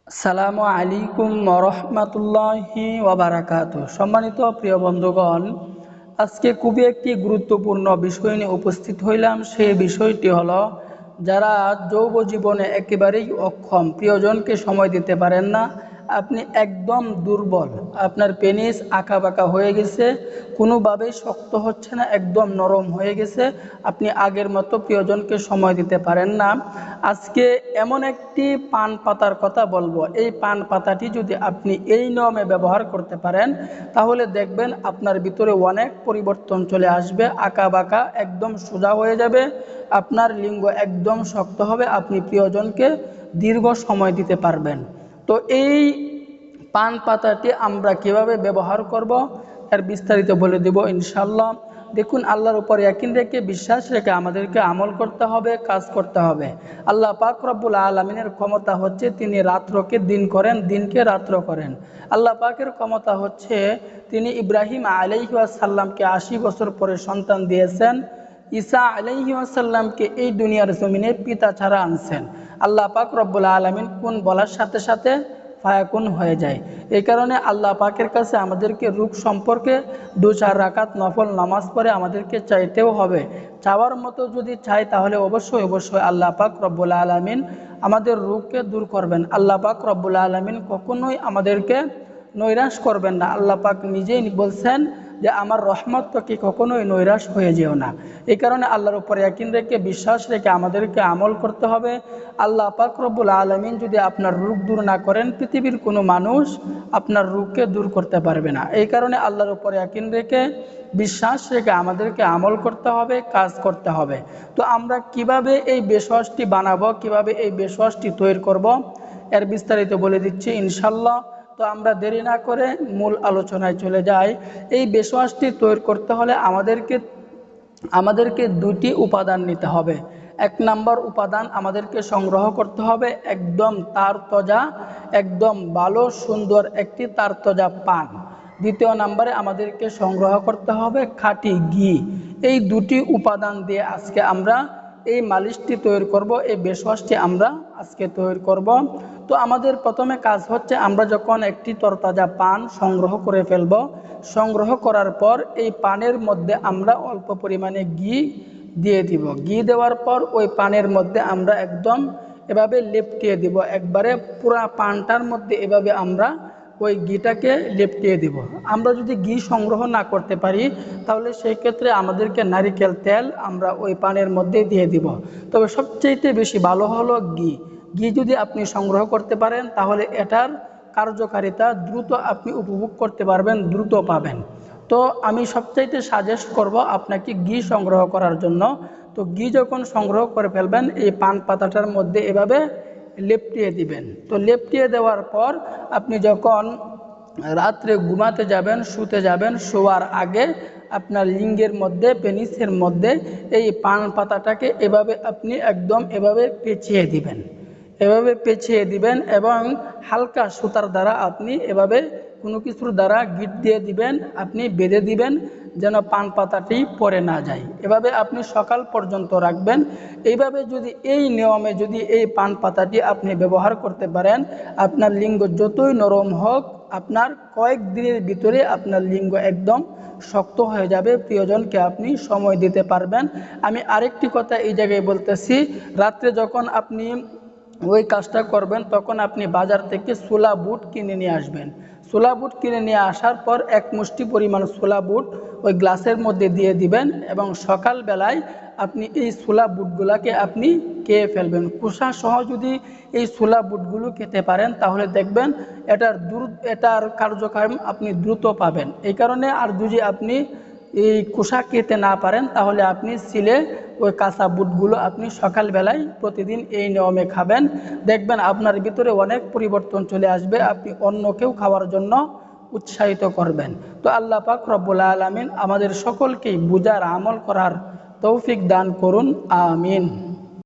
আসসালামু আলাইকুম রহমতুল্লাহি ওয়াবারাকাতু। সম্মানিত প্রিয় বন্ধুগণ, আজকে খুবই একটি গুরুত্বপূর্ণ বিষয় নিয়ে উপস্থিত হইলাম। সেই বিষয়টি হলো, যারা যৌব জীবনে একেবারেই অক্ষম, প্রিয়জনকে সময় দিতে পারেন না, আপনি একদম দুর্বল, আপনার পেনিস আঁকা বাঁকা হয়ে গেছে, কোনোভাবেই শক্ত হচ্ছে না, একদম নরম হয়ে গেছে, আপনি আগের মতো প্রিয়জনকে সময় দিতে পারেন না। আজকে এমন একটি পান পাতার কথা বলবো, এই পান পাতাটি যদি আপনি এই নিয়মে ব্যবহার করতে পারেন, তাহলে দেখবেন আপনার ভিতরে অনেক পরিবর্তন চলে আসবে, আঁকা বাঁকা একদম সোজা হয়ে যাবে, আপনার লিঙ্গ একদম শক্ত হবে, আপনি প্রিয়জনকে দীর্ঘ সময় দিতে পারবেন। তো এই পান পাতাটি আমরা কিভাবে ব্যবহার করব, এর বিস্তারিত বলে দেব ইনশাল্লাহ। দেখুন, আল্লাহর উপর ইয়াকিন রেখে, বিশ্বাস রেখে আমাদেরকে আমল করতে হবে, কাজ করতে হবে। আল্লাহ পাক রব্বুল আলামিনের ক্ষমতা হচ্ছে তিনি রাত্রকে দিন করেন, দিনকে রাত্র করেন। আল্লাহ পাকের ক্ষমতা হচ্ছে তিনি ইব্রাহিম আলাইহি ওয়াসাল্লামকে 80 বছর পরে সন্তান দিয়েছেন, ঈসা আলাইহি ওয়াসাল্লামকে এই দুনিয়ার জমিনে পিতা ছাড়া আনছেন। আল্লাহ পাক রব্বুল আলামিন কোন বলার সাথে সাথে ফায়াকুন হয়ে যায়। এই কারণে আল্লাহ পাকের কাছে আমাদেরকে রূপ সম্পর্কে 2-4 রাকাত নফল নামাজ পড়ে আমাদেরকে চাইতেও হবে। চাওয়ার মতো যদি চাই, তাহলে অবশ্যই অবশ্যই আল্লাহ পাক রব্বুল আলামিন আমাদের রূপকে দূর করবেন। আল্লাহ পাক রব্বুল আলামিন কখনোই আমাদেরকে নৈরাশ করবেন না। আল্লাহ পাক নিজেই বলছেন যে আমার রহমত তো কি কখনোই নৈরাশ হয়ে যেও না। এই কারণে আল্লাহর উপর ইয়াকিন রেখে, বিশ্বাস রেখে আমাদেরকে আমল করতে হবে। আল্লাহ পাক রব্বুল আলামিন যদি আপনার রোগ দূর না করেন, পৃথিবীর কোনো মানুষ আপনার রোগকে দূর করতে পারবে না। এই কারণে আল্লাহর উপর ইয়াকিন রেখে, বিশ্বাস রেখে আমাদেরকে আমল করতে হবে, কাজ করতে হবে। তো আমরা কিভাবে এই বেশওয়াশটি বানাবো, কিভাবে এই বেশওয়াশটি তৈরি করব, এর বিস্তারিত বলে দিচ্ছি ইনশাল্লাহ। তো আমরা দেরি না করে মূল আলোচনায় চলে যাই। এই বেশওয়াশটি তৈরি করতে হলে আমাদেরকে 2টি উপাদান নিতে হবে। 1 নম্বর উপাদান আমাদেরকে সংগ্রহ করতে হবে একদম তারতাজা, একদম ভালো সুন্দর একটি তারতাজা পান। 2য় নম্বরে আমাদেরকে সংগ্রহ করতে হবে খাঁটি ঘি। এই 2টি উপাদান দিয়ে আজকে আমরা এই মালিশটি তৈরি করব, এই বেশওয়াশটি আমরা আজকে তৈরি করব। তো আমাদের প্রথমে কাজ হচ্ছে, আমরা যখন একটি তরতাজা পান সংগ্রহ করে ফেলব, সংগ্রহ করার পর এই পানের মধ্যে আমরা অল্প পরিমাণে ঘি দিয়ে দিব। ঘি দেওয়ার পর ওই পানের মধ্যে আমরা একদম এভাবে লেপটিয়ে দিব, একবারে পুরা পানটার মধ্যে এভাবে আমরা ওই ঘিটাকে লেপটিয়ে দিব। আমরা যদি ঘি সংগ্রহ না করতে পারি, তাহলে সেই ক্ষেত্রে আমাদেরকে নারিকেল তেল আমরা ওই পানের মধ্যে দিয়ে দিব। তবে সবচেয়ে বেশি ভালো হলো ঘি। ঘি যদি আপনি সংগ্রহ করতে পারেন, তাহলে এটার কার্যকারিতা দ্রুত আপনি উপভোগ করতে পারবেন, দ্রুত পাবেন। তো আমি সবচাইতে সাজেস্ট করব আপনাকে ঘি সংগ্রহ করার জন্য। তো ঘি যখন সংগ্রহ করে ফেলবেন, এই পান পাতাটার মধ্যে এভাবে লেপটিয়ে দিবেন। তো লেপটিয়ে দেওয়ার পর আপনি যখন রাত্রে ঘুমাতে যাবেন, শুতে যাবেন, শোয়ার আগে আপনার লিঙ্গের মধ্যে, পেনিসের মধ্যে এই পান পাতাটাকে এভাবে আপনি একদম এভাবে পেঁচিয়ে দিবেন, এভাবে পেঁচিয়ে দিবেন এবং হালকা সুতার দ্বারা আপনি এভাবে কোনো কিছুর দ্বারা গিট দিয়ে দিবেন, আপনি বেঁধে দিবেন যেন পান পাতাটি পড়ে না যায়। এভাবে আপনি সকাল পর্যন্ত রাখবেন। এইভাবে যদি এই নিয়মে যদি এই পান পাতাটি আপনি ব্যবহার করতে পারেন, আপনার লিঙ্গ যতই নরম হোক, আপনার কয়েকদিনের ভিতরে আপনার লিঙ্গ একদম শক্ত হয়ে যাবে, প্রিয়জনকে আপনি সময় দিতে পারবেন। আমি আরেকটি কথা এই জায়গায় বলতেছি, রাত্রে যখন আপনি ওই কাজটা করবেন, তখন আপনি বাজার থেকে ছোলা বুট কিনে নিয়ে আসবেন। ছোলা বুট কিনে নিয়ে আসার পর 1 মুষ্টি পরিমাণ ছোলা বুট ওই গ্লাসের মধ্যে দিয়ে দিবেন এবং সকালবেলায় আপনি এই ছোলা বুটগুলোকে আপনি খেয়ে ফেলবেন। খোসা সহ যদি এই ছোলা বুটগুলো খেতে পারেন, তাহলে দেখবেন এটার কার্যক্রম আপনি দ্রুত পাবেন। এই কারণে আর যদি আপনি এই খোসা খেতে না পারেন, তাহলে আপনি সিলে ওই কাঁচা বুটগুলো আপনি সকালবেলায় প্রতিদিন এই নিয়মে খাবেন। দেখবেন আপনার ভিতরে অনেক পরিবর্তন চলে আসবে, আপনি অন্যকেও খাওয়ার জন্য উৎসাহিত করবেন। তো আল্লাহ পাক রব্বুল আলামিন আমাদের সকলকেই বুঝার, আমল করার তৌফিক দান করুন। আমিন।